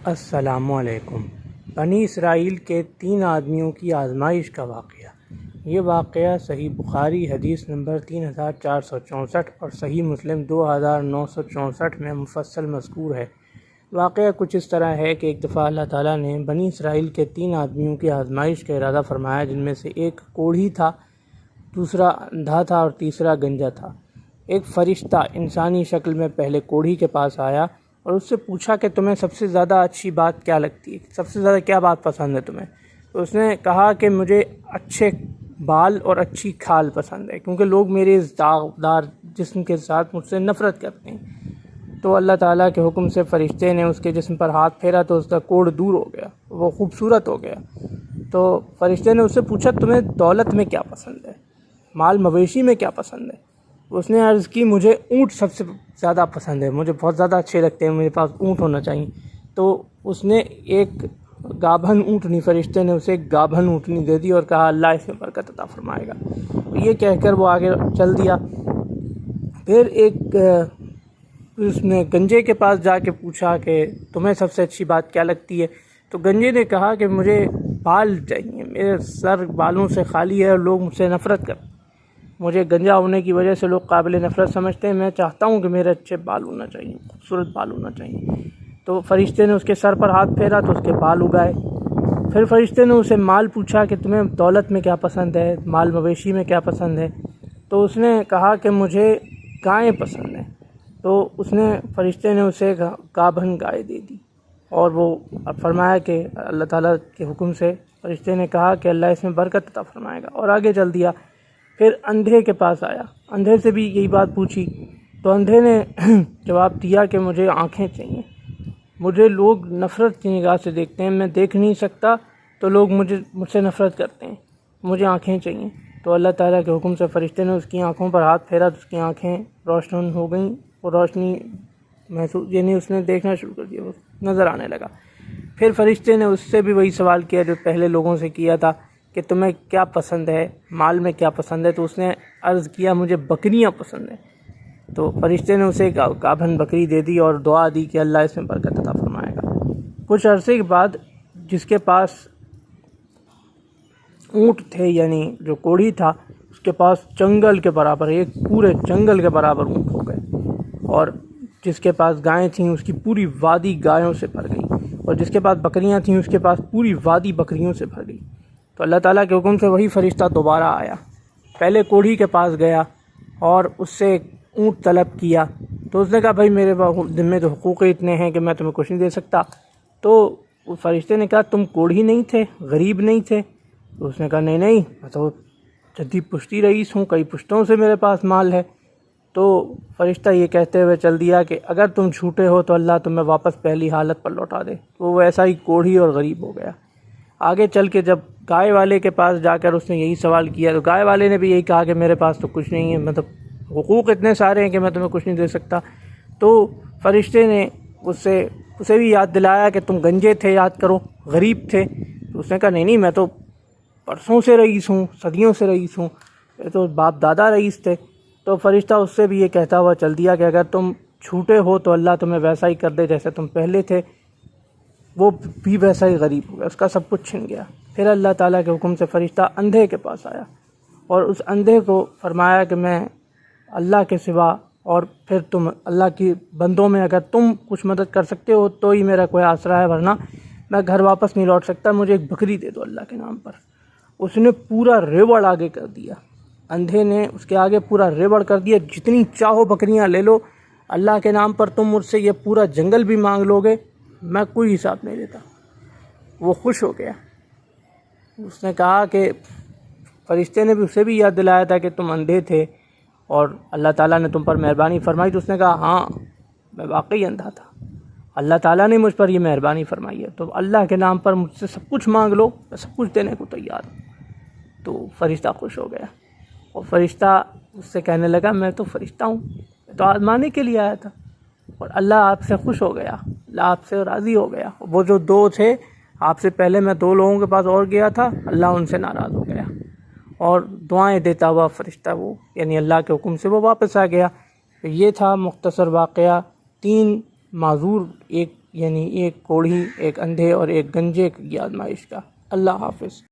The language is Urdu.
السلام علیکم۔ بنی اسرائیل کے 3 آدمیوں کی آزمائش کا واقعہ۔ یہ واقعہ صحیح بخاری حدیث نمبر 3464 اور صحیح مسلم 2964 میں مفصل مذکور ہے۔ واقعہ کچھ اس طرح ہے کہ ایک دفعہ اللہ تعالیٰ نے بنی اسرائیل کے 3 آدمیوں کی آزمائش کا ارادہ فرمایا، جن میں سے ایک کوڑھی تھا، دوسرا اندھا تھا اور تیسرا گنجا تھا۔ ایک فرشتہ انسانی شکل میں پہلے کوڑھی کے پاس آیا اور اس سے پوچھا کہ تمہیں سب سے زیادہ اچھی بات کیا لگتی ہے، سب سے زیادہ کیا بات پسند ہے تمہیں؟ تو اس نے کہا کہ مجھے اچھے بال اور اچھی کھال پسند ہے، کیونکہ لوگ میرے اس داغدار جسم کے ساتھ مجھ سے نفرت کرتے ہیں۔ تو اللہ تعالیٰ کے حکم سے فرشتے نے اس کے جسم پر ہاتھ پھیرا تو اس کا کوڑ دور ہو گیا، وہ خوبصورت ہو گیا۔ تو فرشتے نے اس سے پوچھا تمہیں دولت میں کیا پسند ہے، مال مویشی میں کیا پسند ہے؟ اس نے عرض کی مجھے اونٹ سب سے زیادہ پسند ہے، مجھے بہت زیادہ اچھے لگتے ہیں، میرے پاس اونٹ ہونا چاہیے۔ تو اس نے ایک گابھن اونٹنی، فرشتے نے اسے ایک گابھن اونٹنی دے دی اور کہا اللہ اس میں برکت عطا فرمائے گا۔ یہ کہہ کر وہ آگے چل دیا۔ پھر اس نے گنجے کے پاس جا کے پوچھا کہ تمہیں سب سے اچھی بات کیا لگتی ہے؟ تو گنجے نے کہا کہ مجھے بال چاہیے، میرے سر بالوں سے خالی ہے اور لوگ مجھ سے نفرت کرتے ہیں، مجھے گنجا ہونے کی وجہ سے لوگ قابل نفرت سمجھتے ہیں، میں چاہتا ہوں کہ میرے اچھے بال ہونا چاہیے، خوبصورت بال ہونا چاہیے۔ تو فرشتے نے اس کے سر پر ہاتھ پھیرا تو اس کے بال اگائے۔ پھر فرشتے نے اسے مال پوچھا کہ تمہیں دولت میں کیا پسند ہے، مال مویشی میں کیا پسند ہے؟ تو اس نے کہا کہ مجھے گائیں پسند ہیں۔ تو فرشتے نے اسے گابھن گائے دے دی اور وہ فرمایا کہ اللہ تعالیٰ کے حکم سے فرشتے نے کہا کہ اللہ اس میں برکت عطا فرمائے گا اور آگے چل دیا۔ پھر اندھے کے پاس آیا، اندھے سے بھی یہی بات پوچھی تو اندھے نے جواب دیا کہ مجھے آنکھیں چاہیے، مجھے لوگ نفرت کی نگاہ سے دیکھتے ہیں، میں دیکھ نہیں سکتا تو لوگ مجھ سے نفرت کرتے ہیں، مجھے آنکھیں چاہیے۔ تو اللہ تعالیٰ کے حکم سے فرشتے نے اس کی آنکھوں پر ہاتھ پھیرا تو اس کی آنکھیں روشن ہو گئیں، وہ روشنی محسوس، یعنی اس نے دیکھنا شروع کر دیا، وہ نظر آنے لگا۔ پھر فرشتے نے اس سے بھی وہی سوال کیا جو پہلے لوگوں سے کیا تھا کہ تمہیں کیا پسند ہے، مال میں کیا پسند ہے؟ تو اس نے عرض کیا مجھے بکریاں پسند ہیں۔ تو فرشتے نے اسے گابھن بکری دے دی اور دعا دی کہ اللہ اس میں برکت عطا فرمائے گا۔ کچھ عرصے کے بعد جس کے پاس اونٹ تھے، یعنی جو کوڑھی تھا، اس کے پاس جنگل کے برابر، ایک پورے جنگل کے برابر اونٹ ہو گئے، اور جس کے پاس گائیں تھیں اس کی پوری وادی گایوں سے بھر گئی، اور جس کے پاس بکریاں تھیں اس کے پاس پوری وادی بکریوں سے بھر گئی۔ تو اللہ تعالیٰ کے حکم سے وہی فرشتہ دوبارہ آیا، پہلے کوڑھی کے پاس گیا اور اس سے اونٹ طلب کیا۔ تو اس نے کہا بھائی میرے ذمے تو حقوق اتنے ہیں کہ میں تمہیں کچھ نہیں دے سکتا۔ تو فرشتے نے کہا تم کوڑھی نہیں تھے، غریب نہیں تھے؟ تو اس نے کہا نہیں، میں تو جدی پشتی رئیس ہوں، کئی پشتوں سے میرے پاس مال ہے۔ تو فرشتہ یہ کہتے ہوئے چل دیا کہ اگر تم جھوٹے ہو تو اللہ تمہیں واپس پہلی حالت پر لوٹا دے۔ تو وہ ایسا ہی کوڑھی اور غریب ہو گیا۔ آگے چل کے جب گائے والے کے پاس جا کر اس نے یہی سوال کیا تو گائے والے نے بھی یہی کہا کہ میرے پاس تو کچھ نہیں ہے، مطلب حقوق اتنے سارے ہیں کہ میں تمہیں کچھ نہیں دے سکتا۔ تو فرشتے نے اسے بھی یاد دلایا کہ تم گنجے تھے، یاد کرو، غریب تھے۔ تو اس نے کہا نہیں، میں تو برسوں سے رئیس ہوں، صدیوں سے رئیس ہوں، یہ تو باپ دادا رئیس تھے۔ تو فرشتہ اس سے بھی یہ کہتا ہوا چل دیا کہ اگر تم جھوٹے ہو تو اللہ تمہیں ویسا ہی کر دے جیسے تم پہلے تھے، وہ بھی ویسا ہی غریب ہو گیا، اس کا سب کچھ چھن گیا۔ پھر اللہ تعالیٰ کے حکم سے فرشتہ اندھے کے پاس آیا اور اس اندھے کو فرمایا کہ میں اللہ کے سوا، اور پھر تم اللہ کی بندوں میں اگر تم کچھ مدد کر سکتے ہو تو ہی میرا کوئی آسرا ہے، ورنہ میں گھر واپس نہیں لوٹ سکتا، مجھے ایک بکری دے دو اللہ کے نام پر۔ اس نے پورا ریوڑ آگے کر دیا، اندھے نے اس کے آگے پورا ریوڑ کر دیا، جتنی چاہو بکریاں لے لو، اللہ کے نام پر تم مجھ سے یہ پورا جنگل بھی مانگ لو گے، میں کوئی حساب نہیں دیتا۔ وہ خوش ہو گیا۔ اس نے کہا کہ فرشتے نے بھی اسے بھی یاد دلایا تھا کہ تم اندھے تھے اور اللہ تعالیٰ نے تم پر مہربانی فرمائی۔ تو اس نے کہا ہاں، میں واقعی اندھا تھا، اللہ تعالیٰ نے مجھ پر یہ مہربانی فرمائی ہے، تو اللہ کے نام پر مجھ سے سب کچھ مانگ لو، میں سب کچھ دینے کو تیار ہوں۔ تو فرشتہ خوش ہو گیا اور فرشتہ اس سے کہنے لگا میں تو فرشتہ ہوں، میں تو آزمانے کے لیے آیا تھا، اور اللہ آپ سے خوش ہو گیا، اللہ آپ سے راضی ہو گیا۔ وہ جو 2 تھے، آپ سے پہلے میں 2 لوگوں کے پاس اور گیا تھا، اللہ ان سے ناراض ہو گیا، اور دعائیں دیتا ہوا فرشتہ وہ، یعنی اللہ کے حکم سے وہ واپس آ گیا۔ یہ تھا مختصر واقعہ، 3 معذور، ایک یعنی ایک کوڑھی، ایک اندھے اور ایک گنجے کی آزمائش کا۔ اللہ حافظ۔